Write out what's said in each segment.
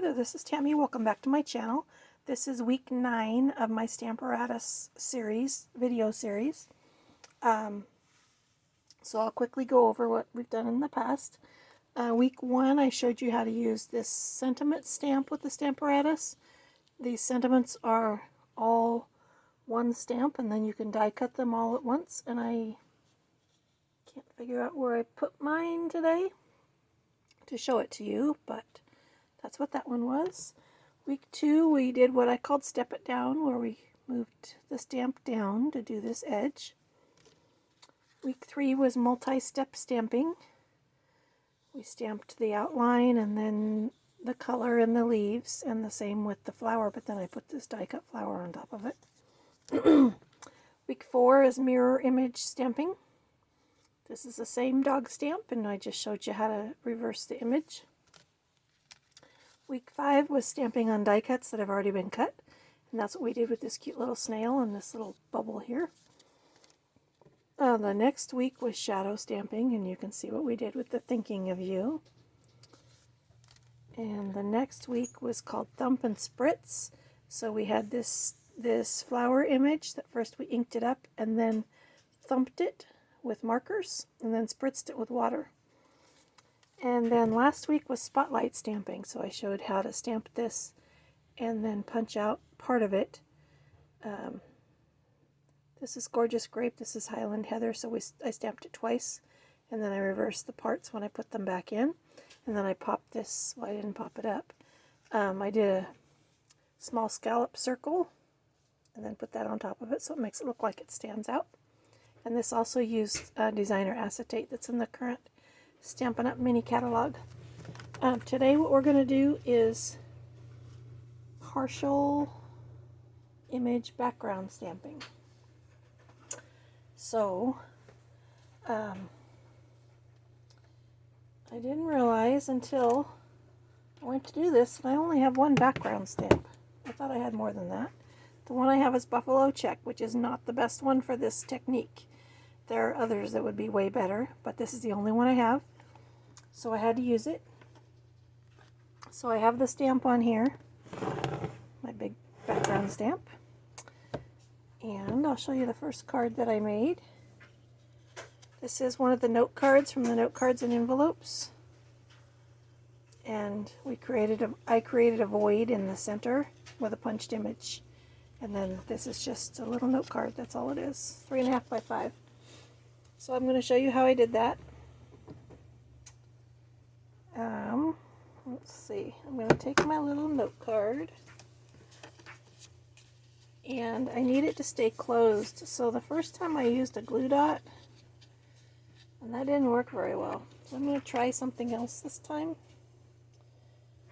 Hello, this is Tammy. Welcome back to my channel. This is week 9 of my Stamparatus video series. So I'll quickly go over what we've done in the past. Week 1, I showed you how to use this sentiment stamp with the Stamparatus. These sentiments are all one stamp, and then you can die cut them all at once. And I can't figure out where I put mine today to show it to you, but that's what that one was. Week 2, we did what I called step it down, where we moved the stamp down to do this edge. Week 3 was multi-step stamping. We stamped the outline and then the color and the leaves, and the same with the flower, but then I put this die cut flower on top of it. Week 4 is mirror image stamping. This is the same dog stamp, and I just showed you how to reverse the image. Week 5 was stamping on die cuts that have already been cut, and that's what we did with this cute little snail and this little bubble here. The next week was shadow stamping, and you can see what we did with the thinking of you. And the next week was called thump and spritz. So we had this flower image that first we inked it up and then thumped it with markers and then spritzed it with water. And then last week was spotlight stamping, so I showed how to stamp this and then punch out part of it. This is Gorgeous Grape, this is Highland Heather, so I stamped it twice, and then I reversed the parts when I put them back in, and then I popped this, well, I didn't pop it up. I did a small scallop circle, and then put that on top of it, so it makes it look like it stands out. And this also used designer acetate that's in the current Stampin' Up! Mini catalog. Today what we're going to do is partial image background stamping. So, I didn't realize until I went to do this that I only have one background stamp. I thought I had more than that. The one I have is Buffalo Check, which is not the best one for this technique. There are others that would be way better, but this is the only one I have, so I had to use it. So I have the stamp on here, my big background stamp, and I'll show you the first card that I made. This is one of the note cards from the Note Cards and Envelopes, and I created a void in the center with a punched image, and then this is just a little note card. That's all it is, 3.5 by 5. So I'm going to show you how I did that. Let's see. I'm going to take my little note card, and I need it to stay closed. So the first time I used a glue dot, and that didn't work very well. So I'm going to try something else this time.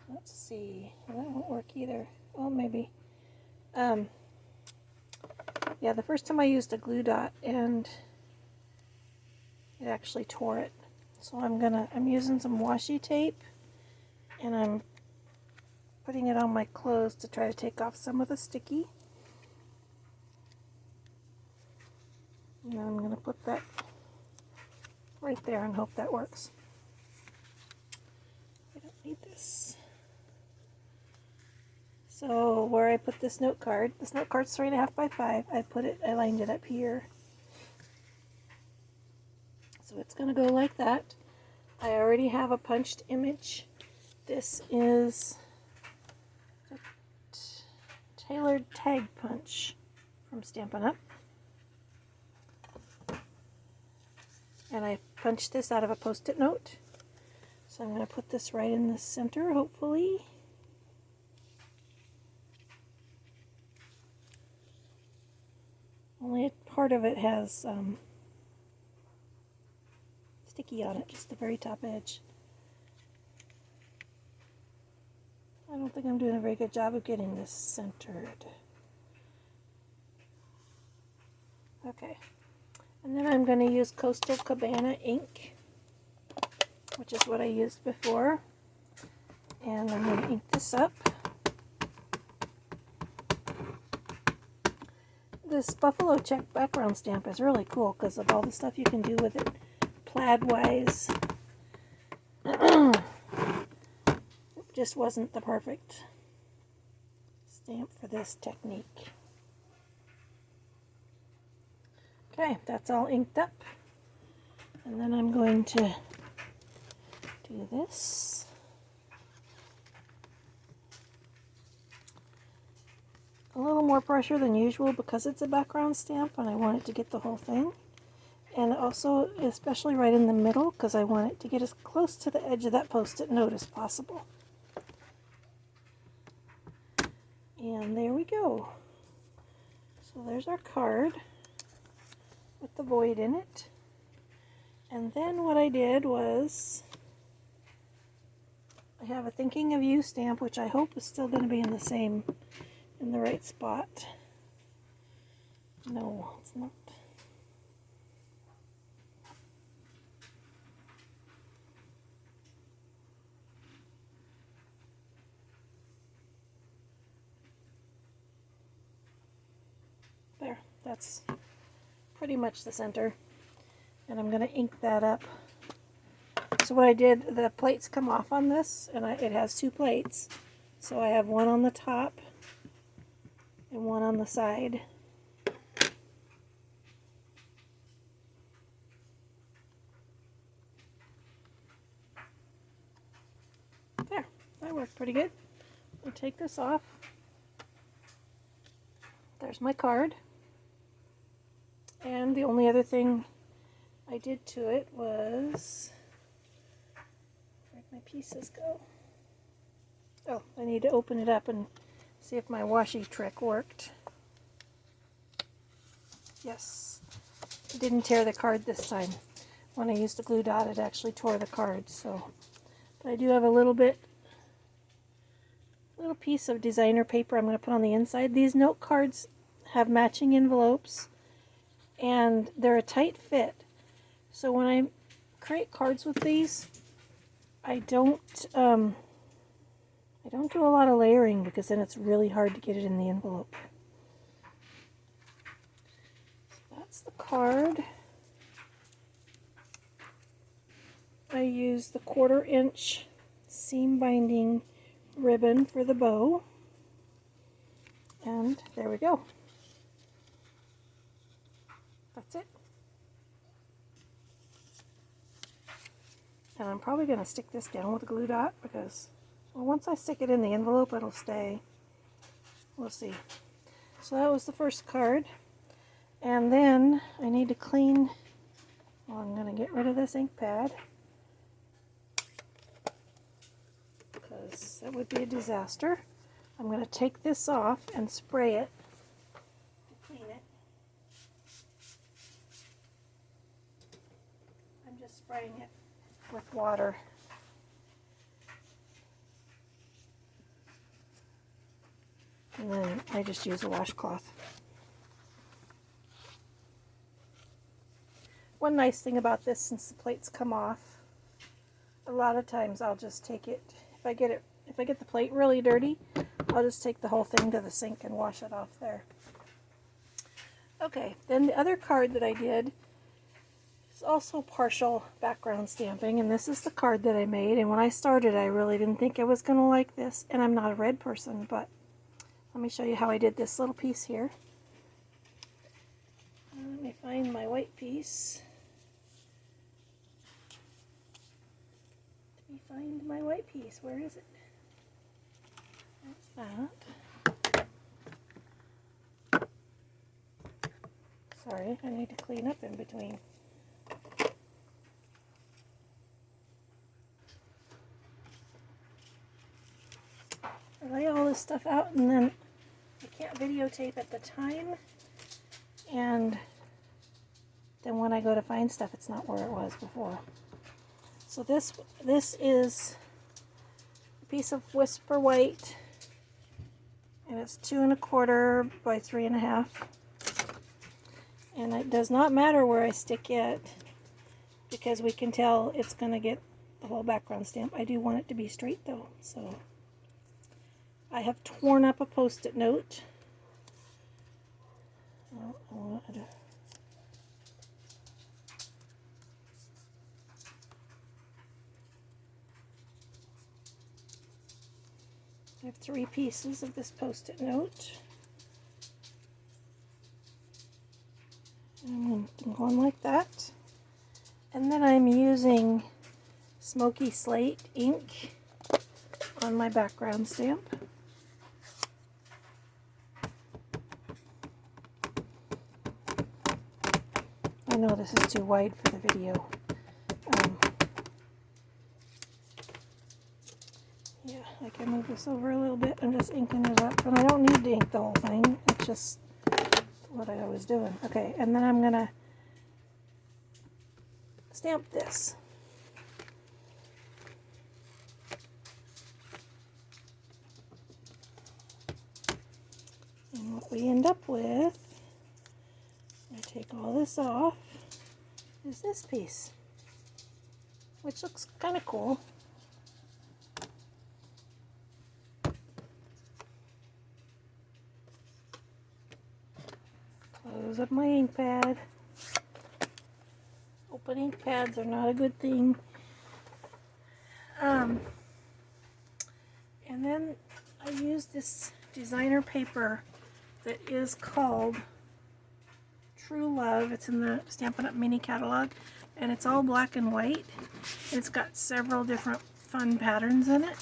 Let's see. That won't work either. Well, maybe. Yeah, the first time I used a glue dot, and it actually tore it. So I'm using some washi tape, and I'm putting it on my clothes to try to take off some of the sticky. And then I'm going to put that right there and hope that works. I don't need this. So where I put this note card's 3.5 by 5. I lined it up here. So it's going to go like that. I already have a punched image. This is a tailored tag punch from Stampin' Up! And I punched this out of a Post-it note. So I'm going to put this right in the center, hopefully. Only part of it has sticky on it, just the very top edge. I don't think I'm doing a very good job of getting this centered. Okay. And then I'm going to use Coastal Cabana ink, which is what I used before. And I'm going to ink this up. This Buffalo Check background stamp is really cool because of all the stuff you can do with it plaid-wise. just wasn't the perfect stamp for this technique. Okay, that's all inked up. And then I'm going to do this. A little more pressure than usual because it's a background stamp and I want it to get the whole thing. And also, especially right in the middle, because I want it to get as close to the edge of that Post-it note as possible. And there we go. So there's our card with the void in it. And then what I did was, I have a Thinking of You stamp, which I hope is still going to be in the right spot. No, it's not. There, that's pretty much the center. And I'm going to ink that up. So what I did, the plates come off on this, and it has two plates. So I have one on the top and one on the side. There, that worked pretty good. I'll take this off. There's my card. And the only other thing I did to it was, where'd my pieces go? Oh, I need to open it up and see if my washi trick worked. Yes, it didn't tear the card this time. When I used a glue dot, it actually tore the card. So, but I do have a little piece of designer paper I'm going to put on the inside. These note cards have matching envelopes, and they're a tight fit. So when I create cards with these, I don't do a lot of layering because then it's really hard to get it in the envelope. So that's the card. I use the 1/4 inch seam binding ribbon for the bow. And there we go. That's it. And I'm probably going to stick this down with a glue dot because, well, once I stick it in the envelope, it'll stay. We'll see. So that was the first card. And then I need to clean, well, I'm going to get rid of this ink pad because that would be a disaster. I'm going to take this off and spray it to clean it. I'm just spraying it with water. And then I just use a washcloth. One nice thing about this, since the plates come off, a lot of times I'll just take it, if I get the plate really dirty, I'll just take the whole thing to the sink and wash it off there. Okay, then the other card that I did is also partial background stamping, and this is the card that I made. And when I started, I really didn't think I was going to like this, and I'm not a red person, but let me show you how I did this little piece here. Let me find my white piece. Let me find my white piece. Where is it? That's that. Sorry, I need to clean up in between. I lay all this stuff out, and then I can't videotape at the time, and then when I go to find stuff, it's not where it was before. So this is a piece of Whisper White, and it's 2 1/4 by 3 1/2. And it does not matter where I stick it because we can tell it's going to get the whole background stamp. I do want it to be straight though, so I have torn up a Post-it note. I have 3 pieces of this Post-it note. And I'm going like that. And then I'm using Smoky Slate ink on my background stamp. I know this is too wide for the video. Yeah, I can move this over a little bit. I'm just inking it up, and I don't need to ink the whole thing. It's just what I was doing. Okay, and then I'm gonna stamp this. And what we end up with, I take all this off, is this piece, which looks kind of cool. Close up my ink pad. Open ink pads are not a good thing. And then I use this designer paper that is called True Love. It's in the Stampin' Up! Mini catalog, and it's all black and white. It's got several different fun patterns in it.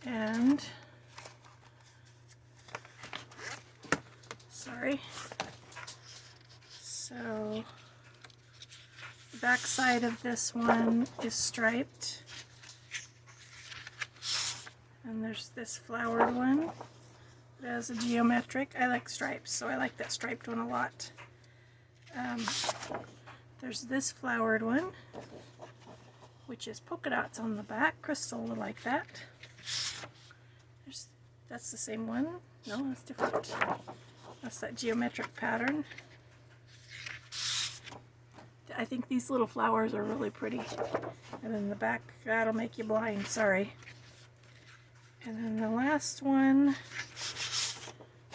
And sorry. So the back side of this one is striped. And there's this flowered one. It has a geometric. I like stripes, so I like that striped one a lot. There's this flowered one, which is polka dots on the back. Crystal will like that. That's the same one. No, that's different. That's that geometric pattern. I think these little flowers are really pretty. And then the back, that'll make you blind, sorry. And then the last one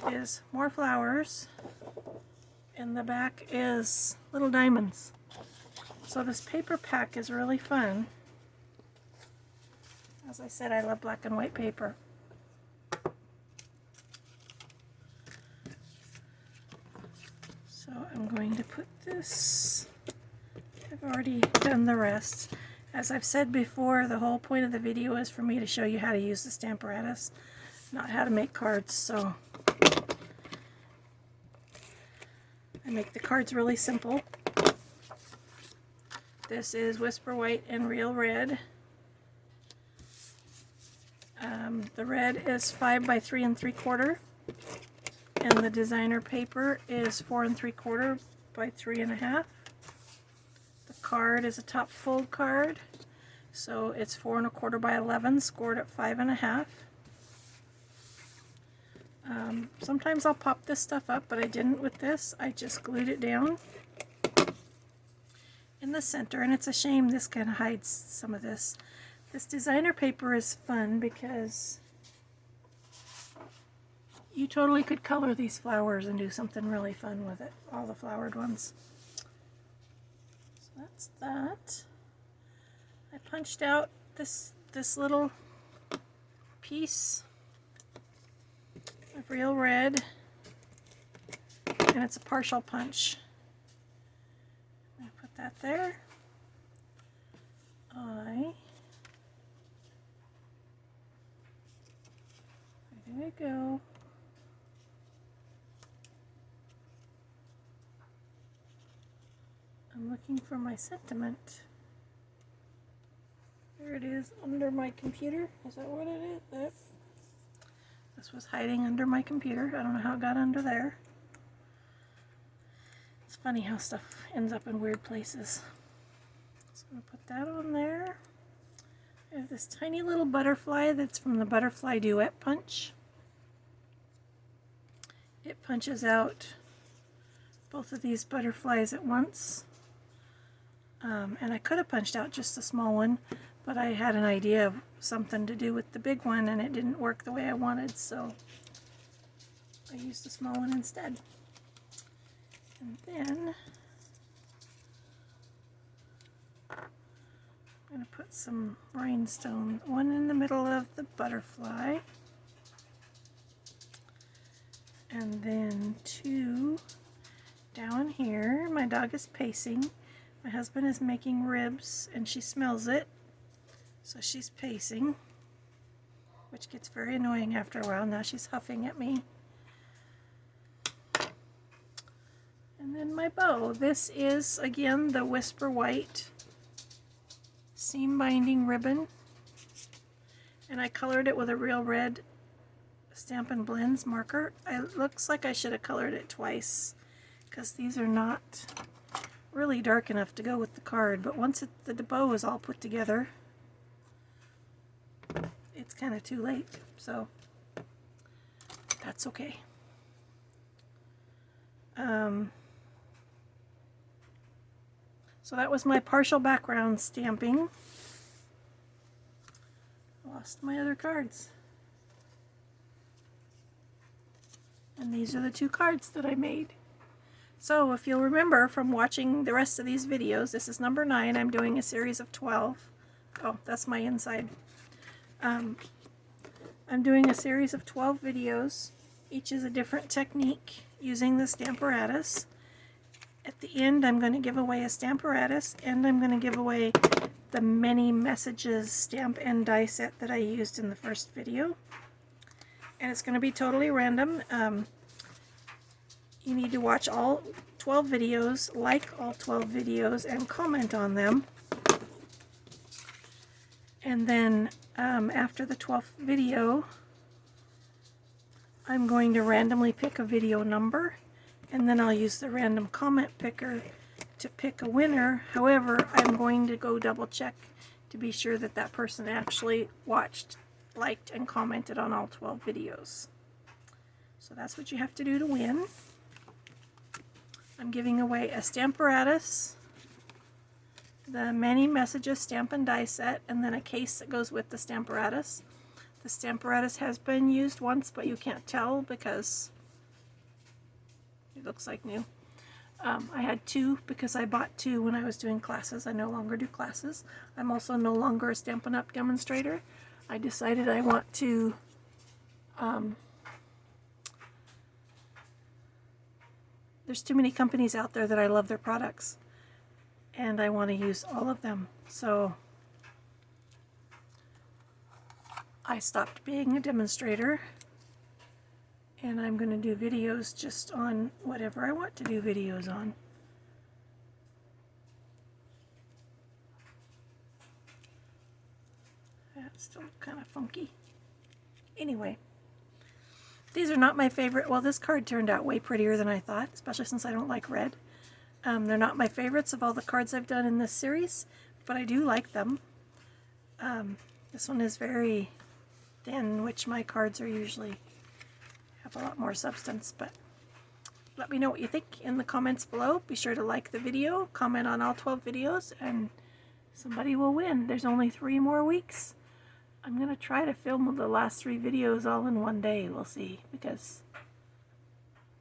is more flowers, and the back is little diamonds. So this paper pack is really fun. As I said, I love black and white paper. So I'm going to put this, I've already done the rest. As I've said before, the whole point of the video is for me to show you how to use the Stamparatus, not how to make cards. So I make the cards really simple. This is Whisper White and Real Red. The red is 5 by 3 3/4, and the designer paper is 4 3/4 by 3 1/2. The card is a top fold card, so it's 4 1/4 by 11, scored at 5 1/2. Sometimes I'll pop this stuff up, but I didn't with this. I just glued it down in the center, and it's a shame this kind of hides some of this. This designer paper is fun because you totally could color these flowers and do something really fun with it, all the flowered ones. So that's that. I punched out this little piece of Real Red, and it's a partial punch. I'm going to put that there. There we go. I'm looking for my sentiment. There it is, under my computer. Is that what it is? There. This was hiding under my computer. I don't know how it got under there. It's funny how stuff ends up in weird places. So I'm going to put that on there. I have this tiny little butterfly that's from the Butterfly Duet Punch. It punches out both of these butterflies at once. And I could have punched out just a small one, but I had an idea of something to do with the big one, and it didn't work the way I wanted, so I used the small one instead. And then I'm I'm going to put some rhinestones, one in the middle of the butterfly, and then two down here. My dog is pacing. My husband is making ribs and she smells it, so she's pacing, which gets very annoying after a while. Now she's huffing at me. And then my bow. This is, again, the Whisper White seam binding ribbon, and I colored it with a real red Stampin' Blends marker. It looks like I should have colored it twice because these are not really dark enough to go with the card, but once the bow is all put together, it's kind of too late, so that's okay. So that was my partial background stamping. Lost my other cards. And these are the two cards that I made. So if you'll remember from watching the rest of these videos, this is number 9. I'm doing a series of 12. Oh, that's my inside. I'm doing a series of 12 videos. Each is a different technique using the Stamparatus. At the end, I'm going to give away a Stamparatus, and I'm going to give away the many messages stamp and die set that I used in the first video. And it's going to be totally random. You need to watch all 12 videos, like all 12 videos, and comment on them. And then after the 12th video, I'm going to randomly pick a video number, and then I'll use the random comment picker to pick a winner. However, I'm going to go double check to be sure that that person actually watched, liked, and commented on all 12 videos. So that's what you have to do to win. I'm giving away a Stamparatus, the Many Messages Stamp and Die set, and then a case that goes with the Stamparatus. The Stamparatus has been used once, but you can't tell because it looks like new. I had 2 because I bought 2 when I was doing classes. I no longer do classes. I'm also no longer a Stampin' Up! Demonstrator. I decided I want to there's too many companies out there that I love their products, and I want to use all of them. So I stopped being a demonstrator, and I'm going to do videos just on whatever I want to do videos on. That's still kind of funky. Anyway, these are not my favorite. Well, this card turned out way prettier than I thought, especially since I don't like red. They're not my favorites of all the cards I've done in this series, but I do like them. This one is very thin, which my cards are usually have a lot more substance, but let me know what you think in the comments below. Be sure to like the video, comment on all 12 videos, and somebody will win. There's only 3 more weeks. I'm going to try to film the last 3 videos all in one day. We'll see, because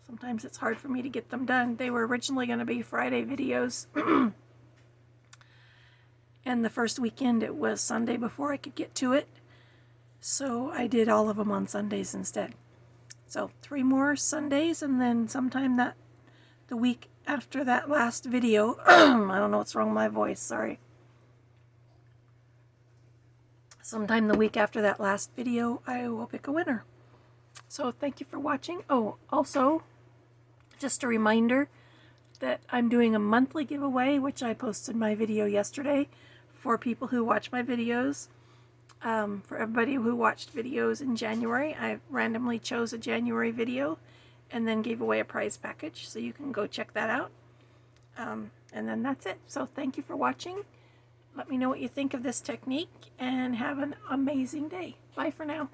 sometimes it's hard for me to get them done. They were originally going to be Friday videos, and the first weekend it was Sunday before I could get to it, so I did all of them on Sundays instead. So 3 more Sundays, and then sometime the week after that last video, I don't know what's wrong with my voice, sorry. Sometime the week after that last video, I will pick a winner. So thank you for watching. Oh, also, just a reminder that I'm doing a monthly giveaway, which I posted my video yesterday, for people who watch my videos. For everybody who watched videos in January, I randomly chose a January video and then gave away a prize package, so you can go check that out. And then that's it. So thank you for watching. Let me know what you think of this technique, and have an amazing day. Bye for now.